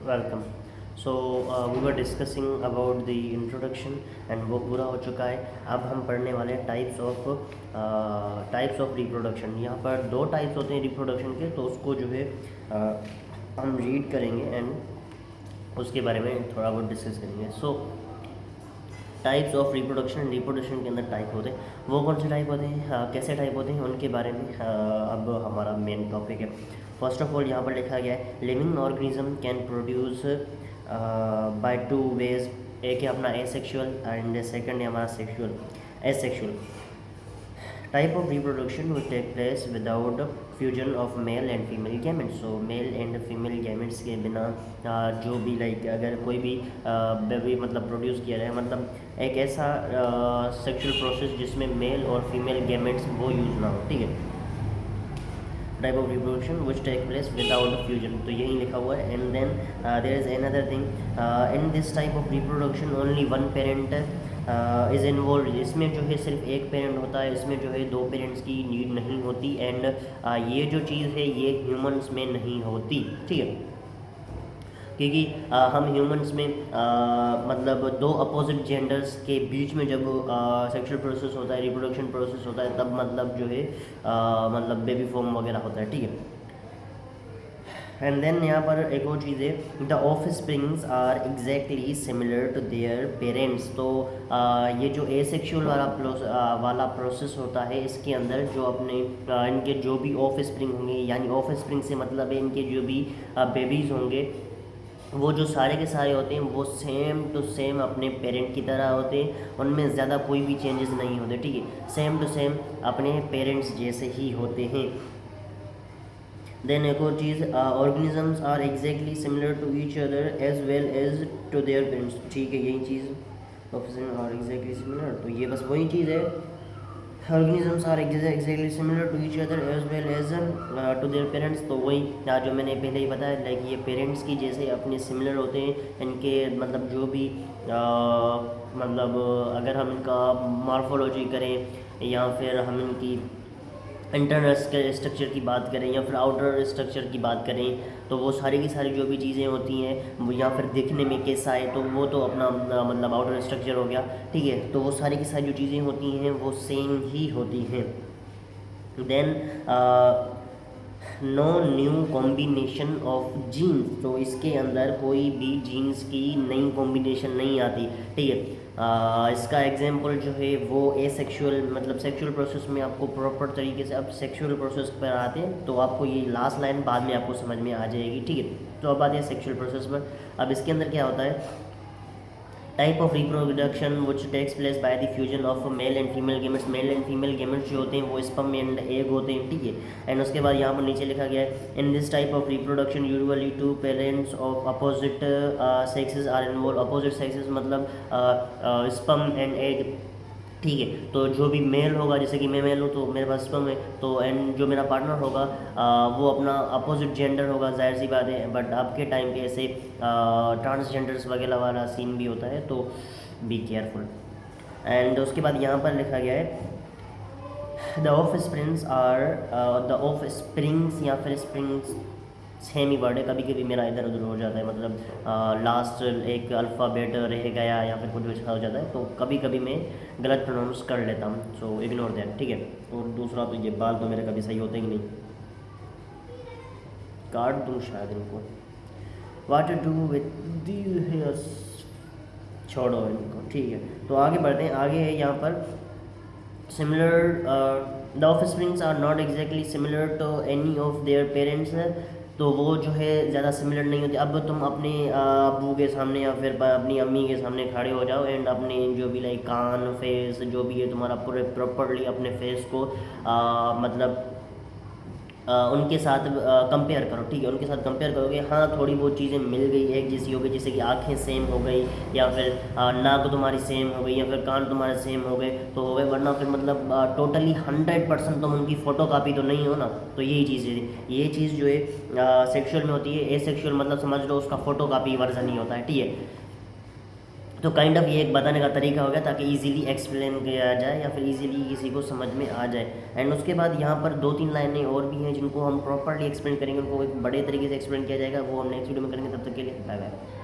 Welcome. So we were discussing about the introduction and वो पूरा हो चुका है। अब हम पढ़ने वाले हैं टाइप्स ऑफ रिप्रोडक्शन। यहाँ पर दो टाइप्स होते हैं रिप्रोडक्शन के, तो उसको जो है हम रीड करेंगे एंड उसके बारे में थोड़ा बहुत डिस्कस करेंगे। सो टाइप्स ऑफ रिप्रोडक्शन के अंदर टाइप होते हैं, वो कौन से टाइप होते हैं, कैसे टाइप होते हैं, उनके बारे में अब हमारा मेन टॉपिक है। फर्स्ट ऑफ ऑल यहाँ पर लिखा गया है living organism can produce by two ways. एक है अपना एसेक्सुअल एंड सेकंड है हमारा sexual. Asexual type of reproduction will take place without fusion of male and female gametes. So male and female gametes के बिना जो भी अगर कोई भी बेबी मतलब प्रोड्यूस किया जाए, मतलब एक ऐसा सेक्सुअल प्रोसेस जिसमें मेल और फीमेल गैमेट्स वो यूज़ ना हो, ठीक है। Type of reproduction which take place without fusion, तो यही लिखा हुआ है। And then there is another thing in this type of reproduction only one parent is involve. इसमें जो है सिर्फ एक पेरेंट होता है, इसमें जो है दो पेरेंट्स की नीड नहीं होती। एंड ये जो चीज़ है ये ह्यूमंस में नहीं होती, ठीक है, क्योंकि हम ह्यूमंस में मतलब दो अपोजिट जेंडर्स के बीच में जब सेक्सुअल प्रोसेस होता है, रिप्रोडक्शन प्रोसेस होता है, तब मतलब जो है मतलब बेबी फॉर्म वगैरह होता है, ठीक है। एंड देन यहाँ पर एक और चीज़ है, the offsprings are exactly similar to their parents. तो ये जो एसेक्सुअल वाला प्रोसेस होता है, इसके अंदर जो अपने इनके जो भी ऑफ स्प्रिंग होंगे, यानी ऑफ स्प्रिंग से मतलब है इनके जो भी बेबीज़ होंगे, वो जो सारे के सारे होते हैं वो सेम टू सेम अपने पेरेंट की तरह होते हैं, उनमें ज़्यादा कोई भी चेंजेस नहीं होते, ठीक है। सेम टू सेम अपने पेरेंट्स जैसे ही होते हैं। देन एक और चीज़, organisms are exactly similar to each other as well as to their parents, ठीक है, यही चीज़ आर एग्जैक्टली सिमिलर, तो ये बस वही चीज़ है। Organisms are exactly similar to each other as well as to their parents, तो वही जो मैंने पहले ही बताया, लाइक ये पेरेंट्स की जैसे अपने सिमिलर होते हैं, इनके मतलब जो भी मतलब अगर हम इनका मॉर्फोलॉजी करें या फिर हम इनकी इंटरनल स्ट्रक्चर की बात करें या फिर आउटर स्ट्रक्चर की बात करें, तो वो सारी की सारी जो भी चीज़ें होती हैं वो या फिर दिखने में कैसा है, तो वो तो अपना मतलब आउटर स्ट्रक्चर हो गया, ठीक है। तो वो सारी की सारी जो चीज़ें होती हैं वो सेम ही होती हैं। Then no new combination of genes, तो इसके अंदर कोई भी जीन्स की नई कॉम्बिनेशन नहीं आती, ठीक है। इसका एग्जांपल जो है वो एसेक्सुअल मतलब सेक्सुअल प्रोसेस में आपको प्रॉपर तरीके से, अब सेक्सुअल प्रोसेस पर आते हैं तो आपको ये लास्ट लाइन बाद में आपको समझ में आ जाएगी, ठीक है। तो अब आते हैं सेक्सुअल प्रोसेस पर। अब इसके अंदर क्या होता है, type of reproduction which takes place by the fusion of male and female gametes. Male and female gametes जो होते हैं वो स्पर्म एंड एग होते हैं, ठीक है। एंड उसके बाद यहाँ पर नीचे लिखा गया है in this type of reproduction usually two parents of opposite sexes are involve. Opposite sexes मतलब स्पर्म एंड एग, ठीक है। तो जो भी मेल होगा, जैसे कि मैं मेल हूँ तो मेरे पास स्पर्म है, तो एंड जो मेरा पार्टनर होगा वो अपना अपोजिट जेंडर होगा, जाहिर सी बात है। बट अब के टाइम पे ऐसे ट्रांसजेंडर्स वगैरह वाला सीन भी होता है, तो बी केयरफुल। एंड उसके बाद यहाँ पर लिखा गया है the offsprings are the offsprings या फिर स्प्रिंग्स सेम ही वर्ड है, कभी कभी मेरा इधर उधर हो जाता है, मतलब लास्ट एक अल्फ़ाबेट रह गया या फिर कुछ वैसा हो जाता है, तो कभी कभी मैं गलत प्रोनाउंस कर लेता हूँ, सो इग्नोर दैट, ठीक है। और दूसरा तो ये बाल तो मेरे कभी सही होते ही नहीं, काट दूँ शायद इनको। What to do with the hairs, छोड़ो इनको, ठीक है। तो आगे बढ़ते हैं। आगे है यहाँ पर similar the offsprings are not exactly similar to any of their parents, तो वो जो है ज़्यादा सिमिलर नहीं होती। अब तुम अपने अबू के सामने या फिर अपनी अम्मी के सामने खड़े हो जाओ एंड अपने जो भी लाइक कान फेस जो भी है तुम्हारा पूरे प्रॉपरली अपने फेस को मतलब उनके साथ कंपेयर करो, ठीक है। उनके साथ कंपेयर करोगे, हाँ थोड़ी बहुत चीज़ें मिल गई एक जैसी हो गई, जैसे कि आंखें सेम हो गई या फिर नाक तुम्हारी सेम हो गई या फिर कान तुम्हारे सेम हो गए तो हो गए, वरना फिर मतलब टोटली 100% तुम उनकी फ़ोटो कापी तो नहीं हो ना। तो यही चीज़ है, ये चीज़ जो है सेक्सुअल में होती है। एसेक्सुअल मतलब समझ लो उसका फ़ोटो कापी वर्जन ही होता है, ठीक है। तो काइंड ऑफ ये एक बताने का तरीका हो गया ताकि इजीली एक्सप्लेन किया जाए या फिर इजीली किसी को समझ में आ जाए। एंड उसके बाद यहाँ पर 2-3 लाइनें और भी हैं जिनको हम प्रॉपरली एक्सप्लेन करेंगे, उनको एक बड़े तरीके से एक्सप्लेन किया जाएगा, वो हम नेक्स्ट वीडियो में करेंगे। तब तक के लिए बाय बाय।